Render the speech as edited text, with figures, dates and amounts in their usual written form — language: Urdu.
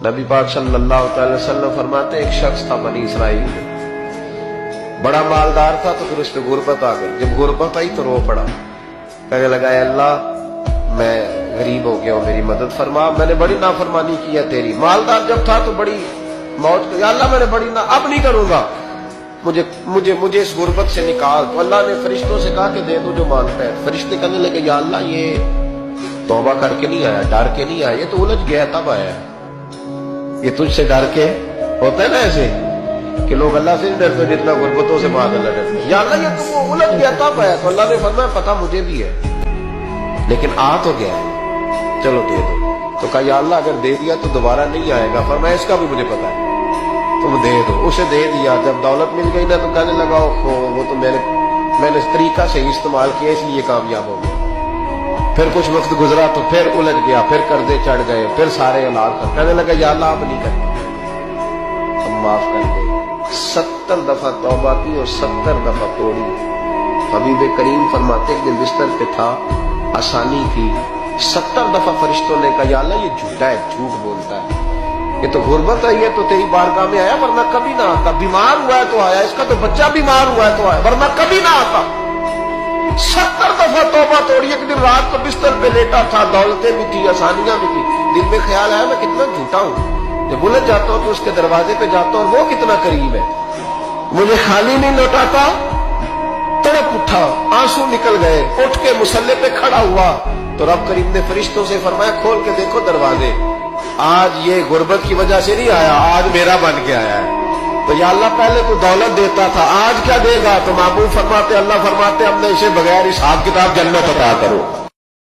نبی پاک صلی اللہ تعالی وسلم فرماتے ایک شخص تھا بنی اسرائیل میں، بڑا مالدار تھا، تو پھر اس پہ غربت آ گئی۔ جب غربت آئی تو رو پڑا، کہنے لگا اے اللہ میں غریب ہو گیا ہوں، میری مدد فرما، میں نے بڑی نافرمانی کی ہے تیری۔ مالدار جب تھا تو بڑی موت، یا اللہ میں نے بڑی اب نہیں کروں گا، مجھے اس غربت سے نکال۔ تو اللہ نے فرشتوں سے کہا کہ دے دو جو مانگتا ہے۔ فرشتے کہنے لگے یا اللہ یہ توبہ کر کے نہیں آیا، ڈر کے نہیں آیا، یہ تو الجھ گیا تب آیا ہے۔ یہ تجھ سے ڈر کے ہوتا ہے نا ایسے کہ لوگ اللہ سے نہیں ڈرتے جتنا غربتوں سے معاذ اللہ ڈرتے، یا اللہ یہ تو وہ الجھ گیا تب آیا۔ تو اللہ نے فرمایا پتہ مجھے بھی ہے لیکن آ تو گیا ہے، چلو دے دو۔ تو کہا یا اللہ اگر دے دیا تو دوبارہ نہیں آئے گا۔ فرمایا اس کا بھی مجھے پتا ہے، تم دے دو۔ اسے دے دیا۔ جب دولت مل گئی نا تو کہنے لگا وہ تو میں نے اس طریقہ سے ہی استعمال کیا اس لیے کامیاب ہو گیا۔ پھر کچھ وقت گزرا تو پھر الجھ گیا، پھر قرضے چڑھ گئے، پھر سارے اولاد کر کہنے لگا یا اللہ اب نہیں کریں، ہم معاف کر دے۔ 70 دفعہ توبہ کی اور 70 دفعہ توڑی۔ حبیب کریم فرماتے ایک دن بستر پہ تھا، آسانی تھی، 70 دفعہ فرشتوں نے کہا یا اللہ یہ جھوٹا ہے، جھوٹ بولتا ہے، یہ تو غربت ہے، یہ تو تیری بارگاہ میں آیا ورنہ کبھی نہ آتا، بیمار ہوا ہے تو آیا، اس کا تو بچہ بیمار ہوا ہے تو آیا ورنہ کبھی نہ آتا۔ 70 دفعہ توبہ توڑی۔ ایک دن رات کو بستر پہ لیٹا تھا، دولتیں بھی تھی، آسانیاں بھی تھی، دل میں خیال آیا میں کتنا جھوٹا ہوں، جب الجھ جاتا ہوں تو اس کے دروازے پہ جاتا ہوں اور وہ کتنا قریب ہے، مجھے خالی نہیں لوٹاتا۔ تڑپ اٹھا، آنسو نکل گئے، اٹھ کے مصلے پہ کھڑا ہوا تو رب کریم نے فرشتوں سے فرمایا کھول کے دیکھو دروازے، آج یہ غربت کی وجہ سے نہیں آیا، آج میرا بن کے آیا ہے۔ تو یا اللہ پہلے تو دولت دیتا تھا، آج کیا دے گا؟ تو معبود فرماتے اللہ فرماتے ہم نے اسے بغیر حساب کتاب جنت عطا کرو۔